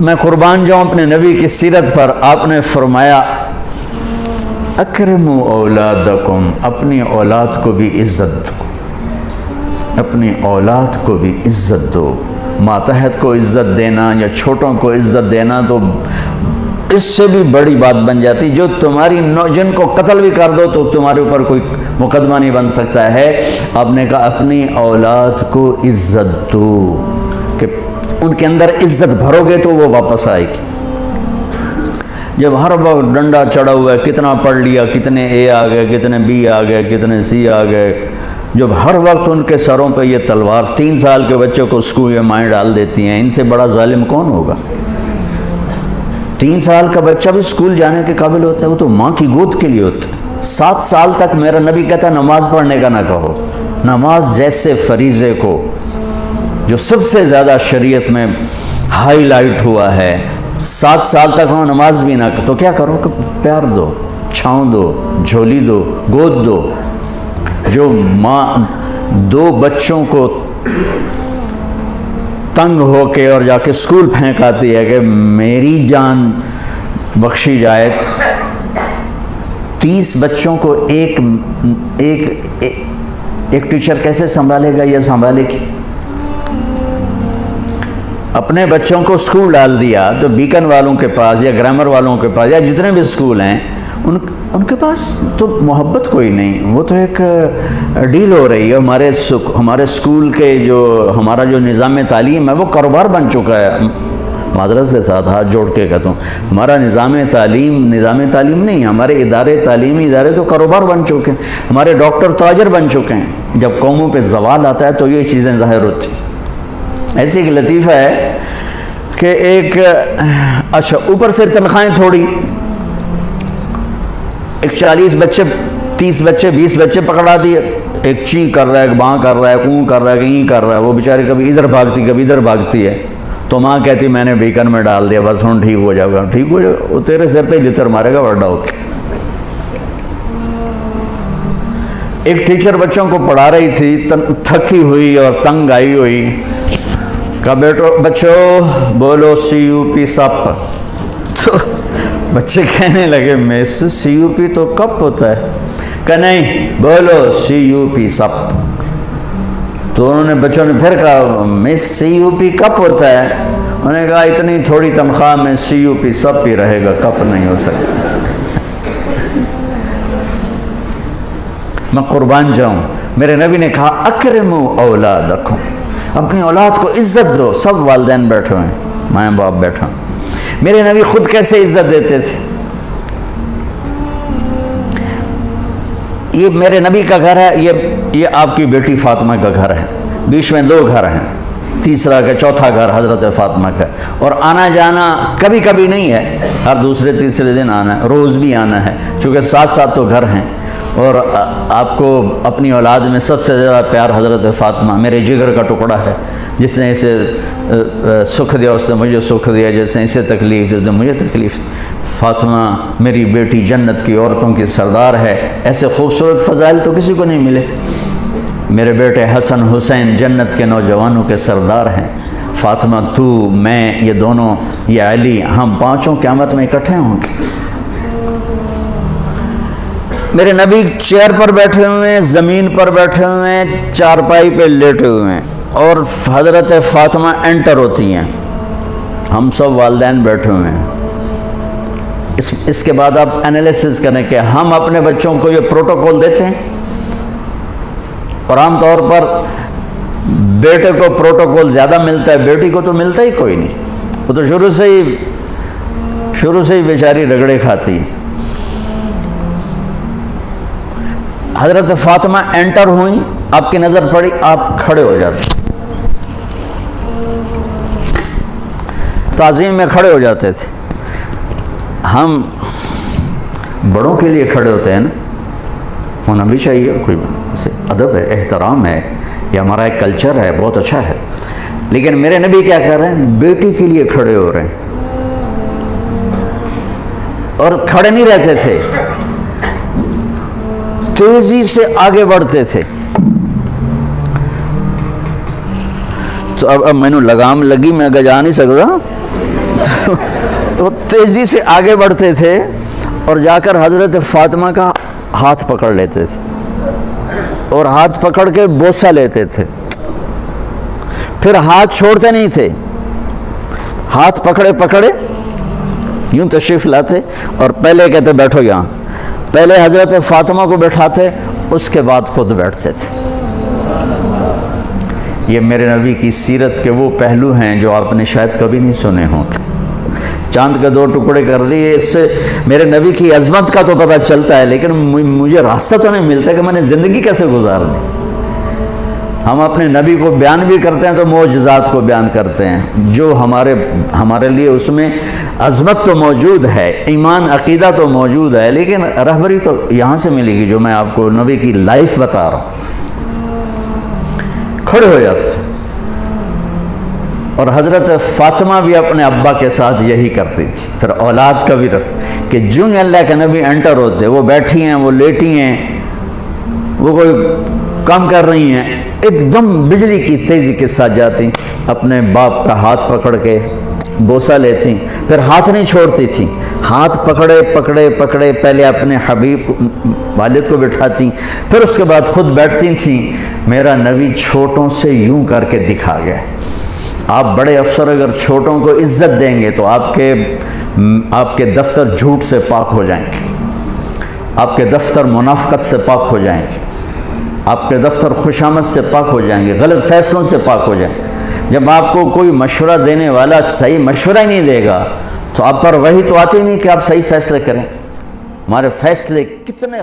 میں قربان جاؤں اپنے نبی کی سیرت پر. آپ نے فرمایا اکرموا اولادکم، اپنی اولاد کو بھی عزت دو، اپنی اولاد کو بھی عزت دو. ماتحت کو عزت دینا یا چھوٹوں کو عزت دینا تو اس سے بھی بڑی بات بن جاتی. جو تمہاری جن کو قتل بھی کر دو تو تمہارے اوپر کوئی مقدمہ نہیں بن سکتا ہے. آپ نے کہا اپنی اولاد کو عزت دو کہ ان کے اندر عزت بھرو گے تو وہ واپس آئے گی. جب ہر وقت ڈنڈا چڑھا ہوا ہے، کتنا پڑھ لیا، کتنے اے آ گئے، کتنے بی آ گئے، کتنے سی آ گئے، جب ہر وقت ان کے سروں پہ یہ تلوار، 3 سال کے بچوں کو اسکول یہ مائیں ڈال دیتی ہیں، ان سے بڑا ظالم کون ہوگا؟ 3 سال کا بچہ بھی اسکول جانے کے قابل ہوتا ہے، وہ تو ماں کی گود کے لیے ہوتا ہے. 7 سال تک میرا نبی کہتا ہے نماز پڑھنے کا نہ کہو. نماز جیسے فریضے کو جو سب سے زیادہ شریعت میں ہائی لائٹ ہوا ہے، 7 سال تک ہم نماز بھی نہ تو کیا کرو کہ پیار دو، چھاؤں دو، جھولی دو، گود دو. جو ماں 2 بچوں کو تنگ ہو کے اور جا کے اسکول پھینک آتی ہے کہ میری جان بخشی جائے، 30 بچوں کو ایک ٹیچر کیسے سنبھالے گا یا سنبھالے گی؟ اپنے بچوں کو اسکول ڈال دیا تو بیکن والوں کے پاس یا گرامر والوں کے پاس یا جتنے بھی اسکول ہیں ان کے پاس تو محبت کوئی نہیں. وہ تو ایک ڈیل ہو رہی ہے. ہمارے اسکول کے ہمارا جو نظام تعلیم ہے وہ کاروبار بن چکا ہے. معذرت کے ساتھ ہاتھ جوڑ کے کہتا ہوں، ہمارا نظام تعلیم نہیں، ہمارے تعلیمی ادارے تو کاروبار بن چکے ہیں. ہمارے ڈاکٹر تاجر بن چکے ہیں. جب قوموں پہ زوال آتا ہے تو یہ چیزیں ظاہر ہوتی ہیں. ایسی ایک لطیفہ ہے کہ اچھا اوپر سے تنخواہیں تھوڑی، ایک 40 بچے، 30 بچے، 20 بچے پکڑا دیے. ایک چی کر رہا ہے، ایک باں کر رہا ہے، اون کر رہا ہے، کہیں کر رہا ہے. وہ بیچارے کبھی ادھر بھاگتی کبھی ادھر بھاگتی ہے. تو ماں کہتی میں نے بیکن میں ڈال دیا، بس ہوں ٹھیک ہو جائے گا. ٹھیک ہو جائے گا؟ وہ تیرے سر پہ لتر مارے گا بڑا ہو کے. ایک ٹیچر بچوں کو پڑھا رہی تھی، تھکی ہوئی اور تنگ آئی ہوئی. کہا بچوں بولو CUP سپ. تو بچے کہنے لگے مس CUP تو کپ ہوتا ہے. کہ نہیں، بولو CUP سپ. تو انہوں نے بچوں نے پھر کہا مس CUP کپ ہوتا ہے. انہوں نے کہا اتنی تھوڑی تنخواہ میں CUP سپ ہی رہے گا، کپ نہیں ہو سکتا. میں قربان جاؤں، میرے نبی نے کہا اکرموا اولادکم، اپنی اولاد کو عزت دو. سب والدین بیٹھے ہیں، ماں باپ بیٹھے ہیں. میرے نبی خود کیسے عزت دیتے تھے؟ یہ میرے نبی کا گھر ہے، یہ آپ کی بیٹی فاطمہ کا گھر ہے. بیچ میں 2 گھر ہیں، تیسرا کا چوتھا گھر حضرت فاطمہ کا. اور آنا جانا کبھی کبھی نہیں ہے، ہر دوسرے تیسرے دن آنا ہے، روز بھی آنا ہے، چونکہ 7 تو گھر ہیں. اور آپ کو اپنی اولاد میں سب سے زیادہ پیار حضرت فاطمہ، میرے جگر کا ٹکڑا ہے. جس نے اسے سکھ دیا اس نے مجھے سکھ دیا، جس نے اسے تکلیف دی اس نے مجھے تکلیف. فاطمہ میری بیٹی جنت کی عورتوں کی سردار ہے. ایسے خوبصورت فضائل تو کسی کو نہیں ملے. میرے بیٹے حسن حسین جنت کے نوجوانوں کے سردار ہیں. فاطمہ، تو، میں، یہ دونوں، یہ علی، ہم 5 قیامت میں اکٹھے ہوں گے. میرے نبی چیئر پر بیٹھے ہوئے ہیں، زمین پر بیٹھے ہوئے ہیں، چارپائی پہ لیٹے ہوئے ہیں، اور حضرت فاطمہ انٹر ہوتی ہیں. ہم سب والدین بیٹھے ہوئے ہیں. اس کے بعد آپ انالیسس کریں کہ ہم اپنے بچوں کو یہ پروٹوکول دیتے ہیں. اور عام طور پر بیٹے کو پروٹوکول زیادہ ملتا ہے، بیٹی کو تو ملتا ہی کوئی نہیں. وہ تو شروع سے ہی بیچاری رگڑے کھاتی. حضرت فاطمہ انٹر ہوئیں، آپ کی نظر پڑی، آپ کھڑے ہو جاتے، تعظیم میں کھڑے ہو جاتے تھے. ہم بڑوں کے لیے کھڑے ہوتے ہیں نا، ہونا بھی چاہیے، کوئی ادب ہے، احترام ہے، یہ ہمارا ایک کلچر ہے، بہت اچھا ہے. لیکن میرے نبی کیا کر رہے ہیں؟ بیٹی کے لیے کھڑے ہو رہے ہیں. اور کھڑے نہیں رہتے تھے، تیزی سے آگے بڑھتے تھے. تو اب میں نے لگام لگی، میں آگے جا نہیں سکتا. تو تیزی سے آگے بڑھتے تھے اور جا کر حضرت فاطمہ کا ہاتھ پکڑ لیتے تھے اور ہاتھ پکڑ کے بوسہ لیتے تھے، پھر ہاتھ چھوڑتے نہیں تھے، ہاتھ پکڑے پکڑے یوں تشریف لاتے اور پہلے کہتے بیٹھو یہاں، پہلے حضرت فاطمہ کو بیٹھاتے، اس کے بعد خود بیٹھتے تھے۔ یہ میرے نبی کی سیرت کے وہ پہلو ہیں جو آپ نے شاید کبھی نہیں سنے ہوں۔ چاند کے 2 ٹکڑے کر دیے، اس سے میرے نبی کی عظمت کا تو پتہ چلتا ہے، لیکن مجھے راستہ تو نہیں ملتا کہ میں نے زندگی کیسے گزارنی۔ ہم اپنے نبی کو بیان بھی کرتے ہیں تو معجزات کو بیان کرتے ہیں، جو ہمارے لیے اس میں عظمت تو موجود ہے، ایمان عقیدہ تو موجود ہے، لیکن رہبری تو یہاں سے ملے گی جو میں آپ کو نبی کی لائف بتا رہا ہوں۔ کھڑے ہو جاتے تھے، اور حضرت فاطمہ بھی اپنے ابا کے ساتھ یہی کرتی تھی۔ پھر اولاد کا بھی رکھ کہ جو اللہ کے نبی انٹر ہوتے، وہ بیٹھی ہیں، وہ لیٹی ہیں، وہ کوئی کام کر رہی ہیں، ایک دم بجلی کی تیزی کے ساتھ جاتی، اپنے باپ کا ہاتھ پکڑ کے بوسہ لیتی، پھر ہاتھ نہیں چھوڑتی تھی، ہاتھ پکڑے پکڑے پکڑے پہلے اپنے حبیب والد کو بٹھاتی، پھر اس کے بعد خود بیٹھتی تھیں۔ میرا نبی چھوٹوں سے یوں کر کے دکھا گیا۔ آپ بڑے افسر اگر چھوٹوں کو عزت دیں گے تو آپ کے دفتر جھوٹ سے پاک ہو جائیں گے، آپ کے دفتر منافقت سے پاک ہو جائیں گے، آپ کے دفتر خوشامد سے پاک ہو جائیں گے، غلط فیصلوں سے پاک ہو جائیں گے۔ جب آپ کو کوئی مشورہ دینے والا صحیح مشورہ ہی نہیں دے گا تو آپ پر وہی تو آتی نہیں کہ آپ صحیح فیصلے کریں۔ ہمارے فیصلے کتنے